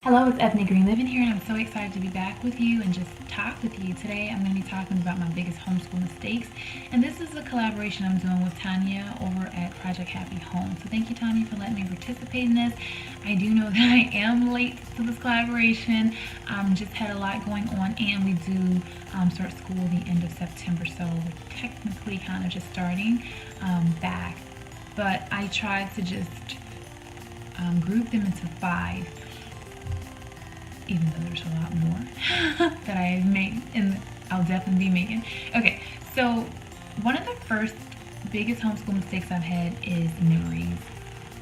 Hello, it's Ethnic Green Living here, and I'm so excited to be back with you and just talk with you. Today, I'm going to be talking about my biggest homeschool mistakes, and this is a collaboration I'm doing with Tanya over at Project Happy Home. So thank you, Tanya, for letting me participate in this. I do know that I am late to this collaboration. Just had a lot going on, and we do start school the end of September, so we're technically kind of just starting back. But I tried to just group them into 5, even though there's a lot more that I have made and I'll definitely be making. Okay, so one of the first biggest homeschool mistakes I've had is memories,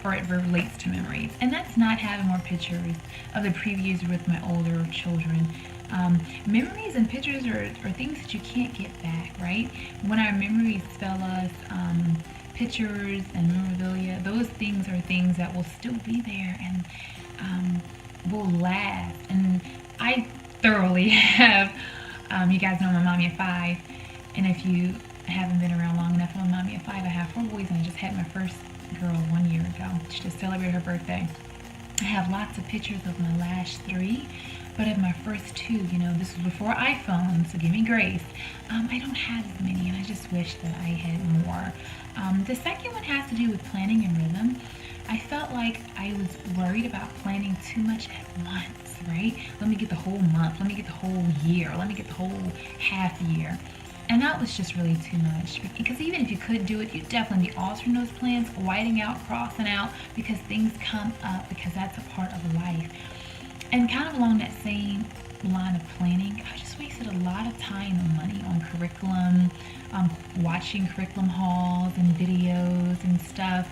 or it relates to memories, and that's not having more pictures of the previous with my older children. Memories and pictures are things that you can't get back, right? When our memories spell us, pictures and memorabilia, those things are things that will still be there and will last. And I thoroughly have, you guys know I'm a mommy of 5, and if you haven't been around long enough, I'm a mommy of 5. I have 4 boys, and I just had my first girl 1 year ago. She just celebrated her birthday. I have lots of pictures of my last 3, but of my first 2, this was before iPhone, so give me grace. I don't have as many, and I just wish that I had more. The second one has to do with planning and rhythm. I felt like I was worried about planning too much at once, right? Let me get the whole month, let me get the whole year, let me get the whole half year. And that was just really too much, because even if you could do it, you'd definitely be altering those plans, whiting out, crossing out, because things come up, because that's a part of life. And kind of along that same line of planning, I just wasted a lot of time and money on curriculum, watching curriculum hauls and videos and stuff.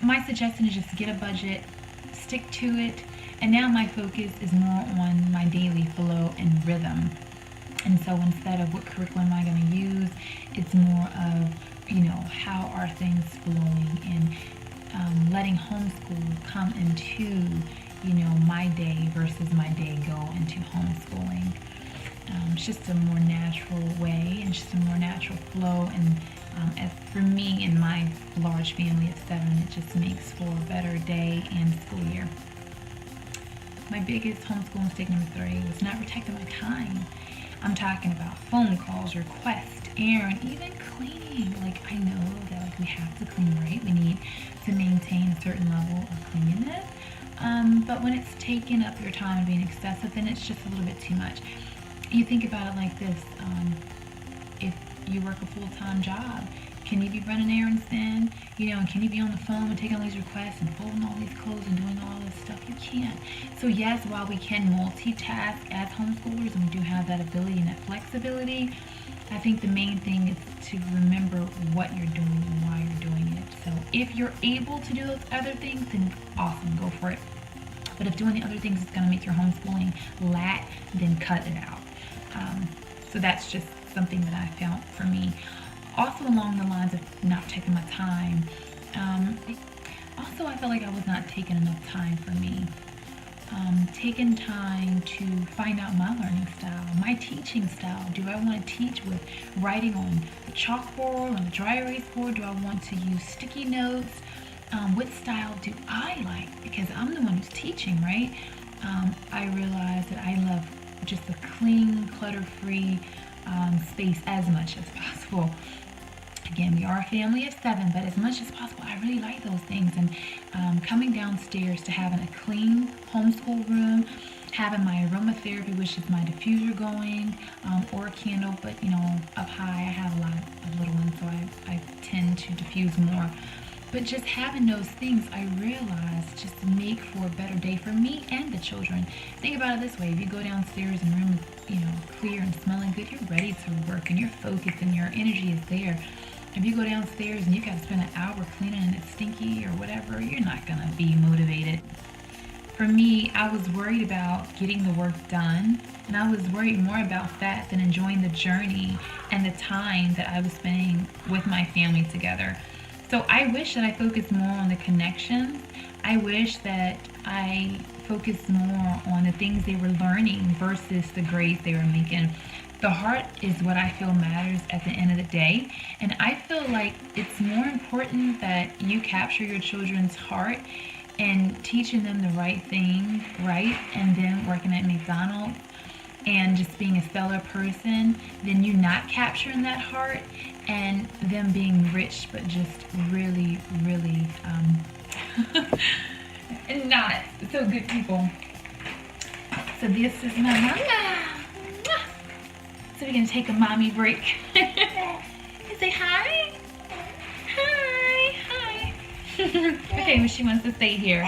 My suggestion is just get a budget, stick to it, and now my focus is more on my daily flow and rhythm. And so instead of what curriculum am I going to use, it's more of, how are things flowing, and letting homeschool come into, my day versus my day go into homeschooling. It's just a more natural way and just a more natural flow. And as for me and my large family of 7, it just makes for a better day and school year. My biggest homeschool mistake number 3 was not protecting my time. I'm talking about phone calls, requests, errand, even cleaning. I know that we have to clean, right? We need to maintain a certain level of cleanliness. But when it's taking up your time and being excessive, then it's just a little bit too much. You think about it like this. If you work a full-time job, can you be running errands then? And can you be on the phone and taking all these requests and folding all these clothes and doing all this stuff? You can't. So yes, while we can multitask as homeschoolers, and we do have that ability and that flexibility, I think the main thing is to remember what you're doing and why you're doing it. So if you're able to do those other things, then awesome, go for it. But if doing the other things is going to make your homeschooling lat, then cut it out. So that's just something that I found for me. Also along the lines of not taking my time. Also, I felt like I was not taking enough time for me. Taking time to find out my learning style, my teaching style. Do I want to teach with writing on the chalkboard, on the dry erase board? Do I want to use sticky notes? What style do I like? Because I'm the one who's teaching, right? I realized that I love just a clean, clutter-free space as much as possible. Again, we are a family of 7, but as much as possible, I really like those things. And coming downstairs to having a clean homeschool room, having my aromatherapy, which is my diffuser going, or a candle, but up high, I have a lot of little ones, so I tend to diffuse more. But just having those things, I realized, just make for a better day for me and the children. Think about it this way: if you go downstairs and the room is clear and smelling good, you're ready to work and you're focused and your energy is there. If you go downstairs and you got to spend an hour cleaning and it's stinky or whatever, you're not going to be motivated. For me, I was worried about getting the work done, and I was worried more about that than enjoying the journey and the time that I was spending with my family together. So I wish that I focused more on the connections. I wish that I focused more on the things they were learning versus the grades they were making. The heart is what I feel matters at the end of the day. And I feel like it's more important that you capture your children's heart and teaching them the right thing, right? And then working at McDonald's and just being a stellar person, then you not capturing that heart, and them being rich but just really, really not so good people. So this is my mama. So we're gonna take a mommy break. Say hi. Hi, hi. Okay, well, she wants to stay here.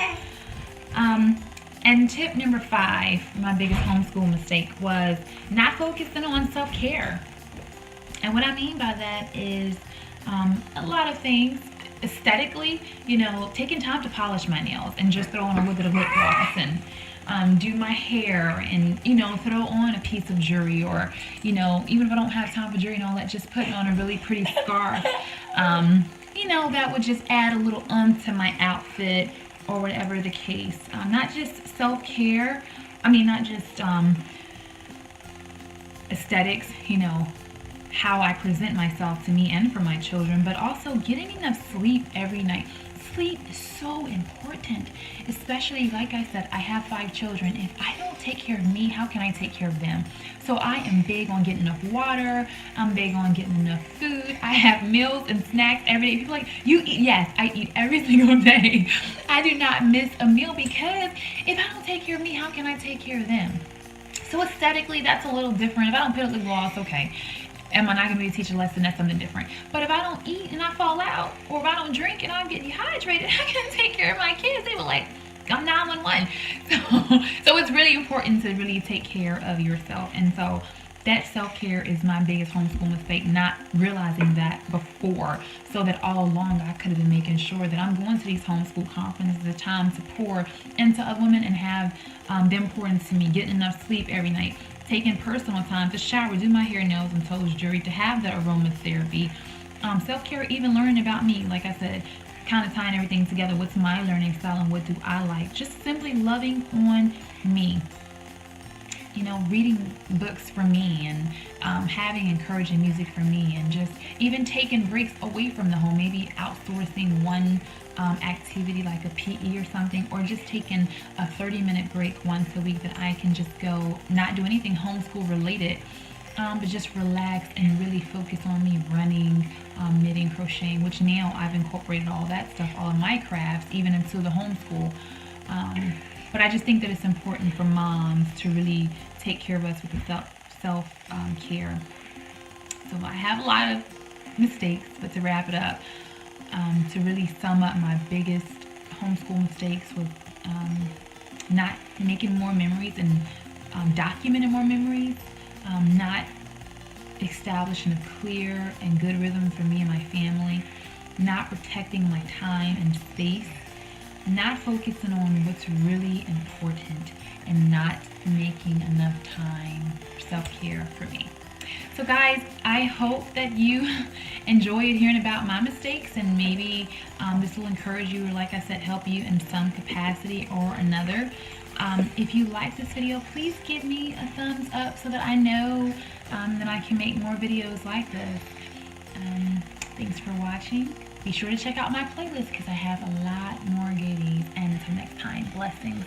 And tip number 5, my biggest homeschool mistake was not focusing on self-care. And what I mean by that is a lot of things. Aesthetically, you know, taking time to polish my nails and just throw on a little bit of lip gloss and do my hair and, you know, throw on a piece of jewelry, or, you know, even if I don't have time for jewelry and all that, just putting on a really pretty scarf. You know, that would just add a little to my outfit, or whatever the case. Not just self-care, not just aesthetics, you know, how I present myself to me and for my children, but also getting enough sleep every night. Sleep is so important, especially, like I said, I have 5 children. If I don't take care of me, how can I take care of them? So I am big on getting enough water. I'm big on getting enough food. I have meals and snacks every day. People are like, you eat? Yes, I eat every single day. I do not miss a meal, because if I don't take care of me, how can I take care of them? So aesthetically, that's a little different. If I don't put up the gloss, okay. Am I not going to be able to teach a lesson? That's something different. But if I don't eat and I fall out, or if I don't drink and I get dehydrated, how can I take care of my kids? They were like, I'm 911. So it's really important to really take care of yourself. And so that self-care is my biggest homeschool mistake, not realizing that before, so that all along I could have been making sure that I'm going to these homeschool conferences, a time to pour into other women and have them pour into me, getting enough sleep every night, taking personal time to shower, do my hair, nails, and toes, jewelry, to have the aromatherapy, self-care, even learning about me, like I said, kind of tying everything together. What's my learning style and what do I like? Just simply loving on me. You know, reading books for me, and having encouraging music for me, and just even taking breaks away from the home, maybe outsourcing one activity like a PE or something, or just taking a 30-minute break once a week that I can just go, not do anything homeschool related, but just relax and really focus on me, running, knitting, crocheting, which now I've incorporated all that stuff, all of my crafts, even into the homeschool. But I just think that it's important for moms to really take care of us with the self-care. So I have a lot of mistakes, but to wrap it up, to really sum up, my biggest homeschool mistakes was not making more memories and documenting more memories, not establishing a clear and good rhythm for me and my family, not protecting my time and space, not focusing on what's really important, and not making enough time for self-care for me. So guys, I hope that you enjoyed hearing about my mistakes, and maybe this will encourage you, or like I said, help you in some capacity or another. If you like this video, please give me a thumbs up so that I know that I can make more videos like this. Thanks for watching. Be sure to check out my playlist, because I have a lot more goodies. And until next time, blessings.